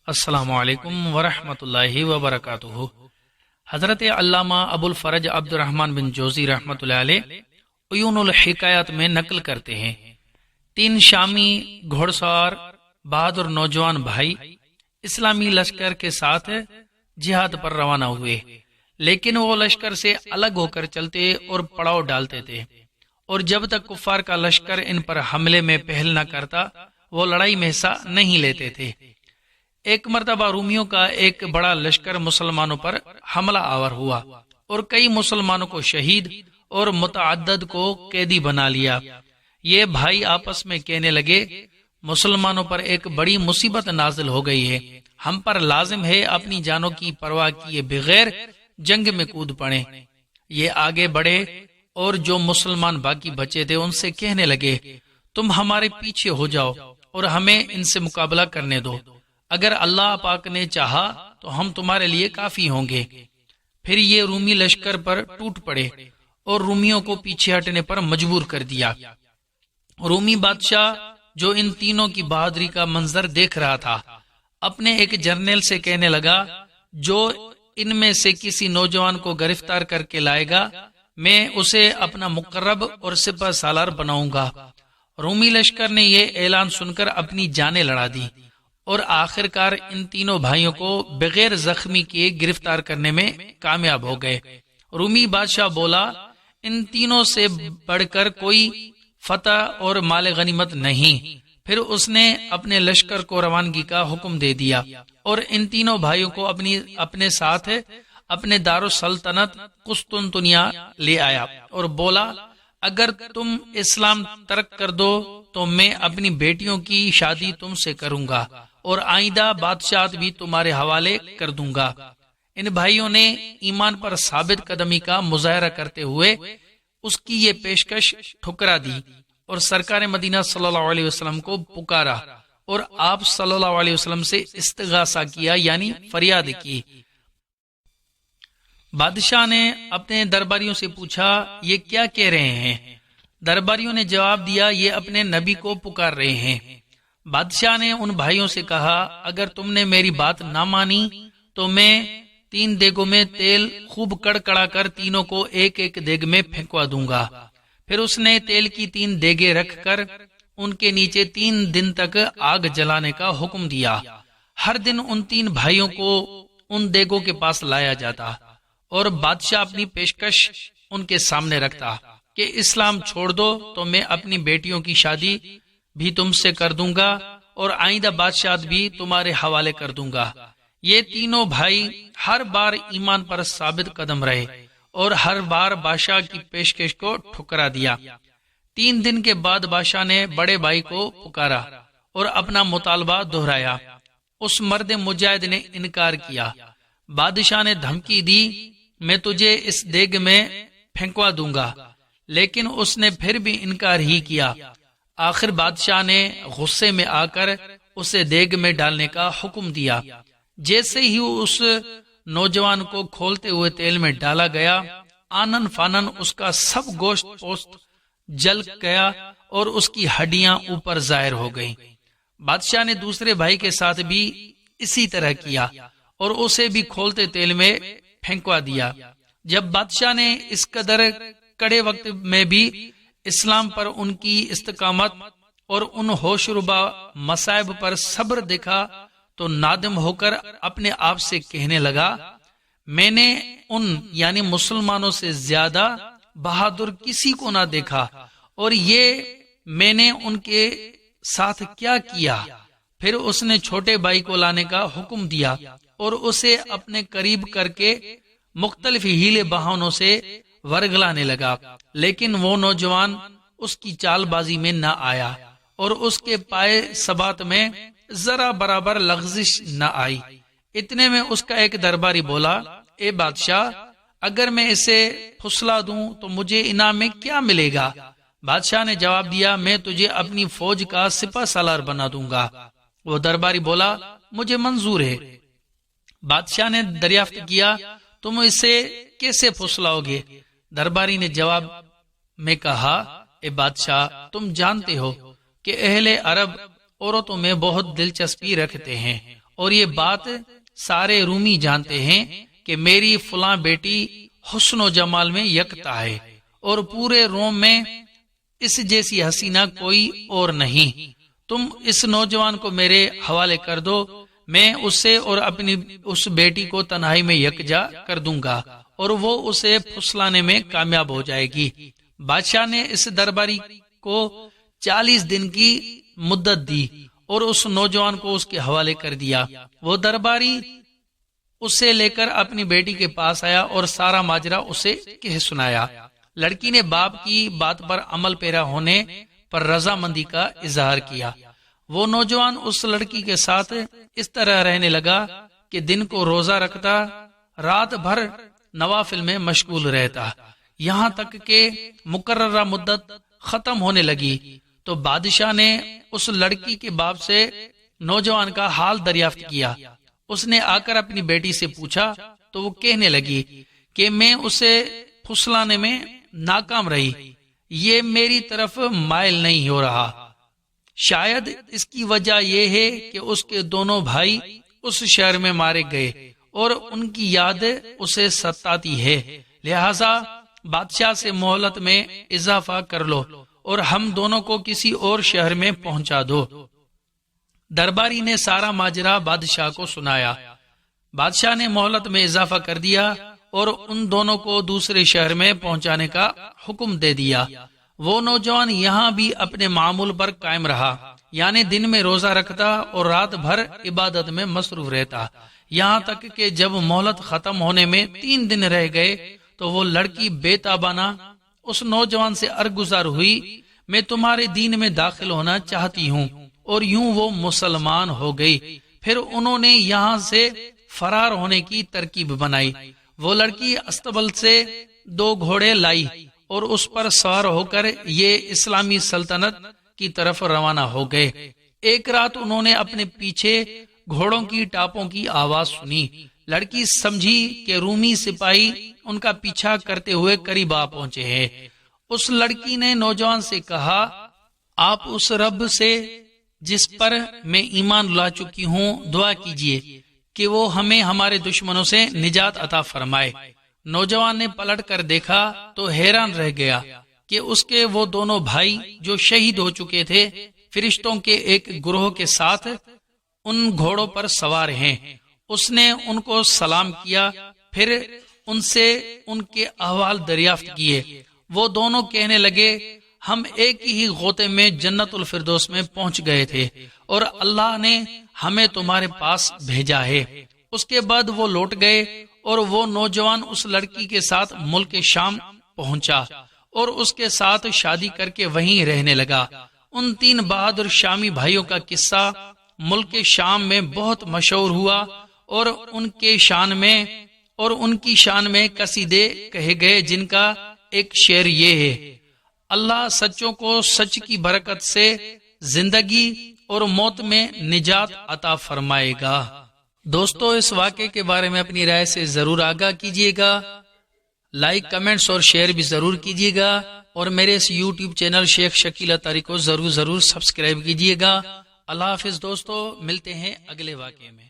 السلام علیکم ورحمۃ اللہ وبرکاتہ۔ حضرت علامہ ابو الفرج عبد الرحمن بن جوزی رحمۃ اللہ علیہ عیون الحکایات میں نقل کرتے ہیں، 3 شامی گھوڑ سوار بہادر نوجوان بھائی اسلامی لشکر کے ساتھ جہاد پر روانہ ہوئے، لیکن وہ لشکر سے الگ ہو کر چلتے اور پڑاؤ ڈالتے تھے، اور جب تک کفار کا لشکر ان پر حملے میں پہل نہ کرتا وہ لڑائی میں حصہ نہیں لیتے تھے۔ ایک مرتبہ رومیوں کا ایک بڑا لشکر مسلمانوں پر حملہ آور ہوا اور کئی مسلمانوں کو شہید اور متعدد کو قیدی بنا لیا۔ یہ بھائی آپس میں کہنے لگے، مسلمانوں پر ایک بڑی مصیبت نازل ہو گئی ہے، ہم پر لازم ہے اپنی جانوں کی پرواہ کیے بغیر جنگ میں کود پڑیں۔ یہ آگے بڑھے اور جو مسلمان باقی بچے تھے ان سے کہنے لگے، تم ہمارے پیچھے ہو جاؤ اور ہمیں ان سے مقابلہ کرنے دو، اگر اللہ پاک نے چاہا تو ہم تمہارے لیے کافی ہوں گے۔ پھر یہ رومی لشکر پر ٹوٹ پڑے اور رومیوں کو پیچھے ہٹنے پر مجبور کر دیا۔ رومی بادشاہ جو ان تینوں کی بہادری کا منظر دیکھ رہا تھا، اپنے ایک جرنیل سے کہنے لگا، جو ان میں سے کسی نوجوان کو گرفتار کر کے لائے گا میں اسے اپنا مقرب اور سپہ سالار بناؤں گا۔ رومی لشکر نے یہ اعلان سن کر اپنی جانیں لڑا دی اور آخر کار ان تینوں بھائیوں کو بغیر زخمی کیے گرفتار کرنے میں کامیاب ہو گئے۔ رومی بادشاہ بولا، ان تینوں سے بڑھ کر کوئی فتح اور مال غنیمت نہیں۔ پھر اس نے اپنے لشکر کو روانگی کا حکم دے دیا اور ان تینوں بھائیوں کو اپنے ساتھ اپنے دارالسلطنت قسطنطنیہ لے آیا اور بولا، اگر تم اسلام ترک کر دو تو میں اپنی بیٹیوں کی شادی تم سے کروں گا اور آئندہ بادشاہت بھی تمہارے حوالے کر دوں گا۔ ان بھائیوں نے ایمان پر ثابت قدمی کا مظاہرہ کرتے ہوئے اس کی یہ پیشکش ٹھکرا دی اور سرکار مدینہ صلی اللہ علیہ وسلم کو پکارا اور آپ صلی اللہ علیہ وسلم سے استغاثہ کیا، یعنی فریاد کی۔ بادشاہ نے اپنے درباریوں سے پوچھا، یہ کیا کہہ رہے ہیں؟ درباریوں نے جواب دیا، یہ اپنے نبی کو پکار رہے ہیں۔ بادشاہ نے ان بھائیوں سے کہا، اگر تم نے میری بات نہ مانی تو میں 3 دیگوں میں تیل خوب کڑکڑا کر تینوں کو ایک ایک دیگ میں پھینکوا دوں گا۔ پھر اس نے تیل کی 3 دیگیں رکھ کر ان کے نیچے 3 دن تک آگ جلانے کا حکم دیا۔ ہر دن ان 3 بھائیوں کو ان دیگوں کے پاس لایا جاتا اور بادشاہ اپنی پیشکش ان کے سامنے رکھتا کہ اسلام چھوڑ دو تو میں اپنی بیٹیوں کی شادی بھی تم سے کر دوں گا اور آئندہ بادشاہت بھی تمہارے حوالے کر دوں گا۔ یہ تینوں بھائی ہر بار ایمان پر ثابت قدم رہے اور ہر بار بادشاہ کی پیشکش کو ٹھکرا دیا۔ 3 دن کے بعد بادشاہ نے بڑے بھائی کو پکارا اور اپنا مطالبہ دہرایا۔ اس مرد مجاہد نے انکار کیا۔ بادشاہ نے دھمکی دی، میں تجھے اس دیگ میں پھینکوا دوں گا، لیکن اس نے پھر بھی انکار ہی کیا۔ آخر بادشاہ نے غصے میں آ کر اسے دیگ میں ڈالنے کا حکم دیا۔ جیسے ہی اس نوجوان کو کھولتے ہوئے تیل میں ڈالا گیا، آنن فانن اس کا سب گوشت پوست جل گیا اور اس کی ہڈیاں اوپر ظاہر ہو گئیں۔ بادشاہ نے دوسرے بھائی کے ساتھ بھی اسی طرح کیا اور اسے بھی کھولتے تیل میں پھینکوا دیا۔ جب بادشاہ نے اس قدر کڑے وقت میں بھی اسلام پر ان کی استقامت اور ان ہوش ربا مصائب پر صبر دیکھا تو نادم ہو کر اپنے آپ سے کہنے لگا، میں نے ان یعنی مسلمانوں سے زیادہ بہادر کسی کو نہ دیکھا، اور یہ میں نے ان کے ساتھ کیا کیا؟ پھر اس نے چھوٹے بھائی کو لانے کا حکم دیا اور اسے اپنے قریب کر کے مختلف ہیلے بہانوں سے ورگلانے لگا، لیکن وہ نوجوان اس کی چال بازی میں نہ آیا اور اس کے پائے ثبات میں ذرا برابر لغزش نہ آئی۔ اتنے میں اس کا ایک درباری بولا، اے بادشاہ، اگر میں اسے پھسلا دوں تو مجھے انعام میں کیا ملے گا؟ بادشاہ نے جواب دیا، میں تجھے اپنی فوج کا سپہ سالار بنا دوں گا۔ وہ درباری بولا، مجھے منظور ہے۔ بادشاہ نے دریافت کیا، تم اسے کیسے پھسلاؤ گے؟ درباری نے جواب میں کہا، اے بادشاہ، تم جانتے ہو کہ اہل عرب عورتوں میں بہت دلچسپی رکھتے ہیں اور یہ بات سارے رومی جانتے ہیں کہ میری فلاں بیٹی حسن و جمال میں یکتا ہے اور پورے روم میں اس جیسی حسینہ کوئی اور نہیں. تم اس نوجوان کو میرے حوالے کر دو، میں اسے اور اپنی اس بیٹی کو تنہائی میں یکجا کر دوں گا اور وہ اسے پھسلانے میں کامیاب ہو جائے گی. بادشاہ نے اس درباری کو 40 دن کی مدت دی اور اس نوجوان کو اس کے حوالے کر دیا. وہ درباری اسے لے کر اپنی بیٹی کے پاس آیا اور سارا ماجرا اسے کہہ سنایا. لڑکی نے باپ کی بات پر عمل پیرا ہونے پر رضامندی کا اظہار کیا. وہ نوجوان اس لڑکی کے ساتھ اس طرح رہنے لگا کہ دن کو روزہ رکھتا، رات بھر نوافل میں مشغول رہتا، یہاں تک کہ مقررہ مدت ختم ہونے لگی تو بادشاہ نے اس لڑکی کے باپ سے نوجوان کا حال دریافت کیا. اس نے آ کر اپنی بیٹی سے پوچھا تو وہ کہنے لگی کہ میں اسے پھسلانے میں ناکام رہی، یہ میری طرف مائل نہیں ہو رہا. شاید اس کی وجہ یہ ہے کہ اس کے دونوں بھائی اس شہر میں مارے گئے اور ان کی یاد اسے ستاتی ہے، لہذا بادشاہ سے مہلت میں اضافہ کر لو اور ہم دونوں کو کسی اور شہر میں پہنچا دو. درباری نے سارا ماجرا بادشاہ کو سنایا. بادشاہ نے مہلت میں اضافہ کر دیا اور ان دونوں کو دوسرے شہر میں پہنچانے کا حکم دے دیا. وہ نوجوان یہاں بھی اپنے معمول پر قائم رہا، یعنی دن میں روزہ رکھتا اور رات بھر عبادت میں مصروف رہتا، یہاں تک کہ جب مہلت ختم ہونے میں 3 دن رہ گئے تو وہ لڑکی بے تابانہ اس نوجوان سے ارگزار ہوئی، میں تمہارے دین میں داخل ہونا چاہتی ہوں، اور یوں وہ مسلمان ہو گئی. پھر انہوں نے یہاں سے فرار ہونے کی ترکیب بنائی. وہ لڑکی استبل سے 2 گھوڑے لائی اور اس پر سوار ہو کر یہ اسلامی سلطنت کی طرف روانہ ہو گئے. ایک رات انہوں نے اپنے پیچھے گھوڑوں کی ٹاپوں کی آواز سنی. لڑکی سمجھی کہ رومی سپاہی ان کا پیچھا کرتے ہوئے قریب آ پہنچے ہیں. اس لڑکی نے نوجوان سے کہا، آپ اس رب سے جس پر میں ایمان لا چکی ہوں دعا کیجئے کہ وہ ہمیں ہمارے دشمنوں سے نجات عطا فرمائے. نوجوان نے پلٹ کر دیکھا تو حیران رہ گیا کہ اس کے وہ دونوں بھائی جو شہید ہو چکے تھے فرشتوں کے ایک گروہ کے ساتھ ان گھوڑوں پر سوار ہیں. اس نے ان کو سلام کیا، پھر ان سے ان کے احوال دریافت کیے. وہ دونوں کہنے لگے، ہم ایک ہی غوطے میں جنت الفردوس میں پہنچ گئے تھے اور اللہ نے ہمیں تمہارے پاس بھیجا ہے. اس کے بعد وہ لوٹ گئے اور وہ نوجوان اس لڑکی کے ساتھ ملک شام پہنچا اور اس کے ساتھ شادی کر کے وہیں رہنے لگا. ان 3 بہادر شامی بھائیوں کا قصہ ملک شام میں بہت مشہور ہوا اور ان کی شان میں قصیدے کہے گئے، جن کا ایک شعر یہ ہے، اللہ سچوں کو سچ کی برکت سے زندگی اور موت میں نجات عطا فرمائے گا. دوستو، اس واقعے کے بارے میں اپنی رائے سے ضرور آگاہ کیجیے گا. لائک، کمنٹس اور شیئر بھی ضرور کیجیے گا اور میرے اس یوٹیوب چینل شیخ شکیل اطہری کو ضرور سبسکرائب کیجیے گا. اللہ حافظ دوستو، ملتے ہیں اگلے واقعے میں.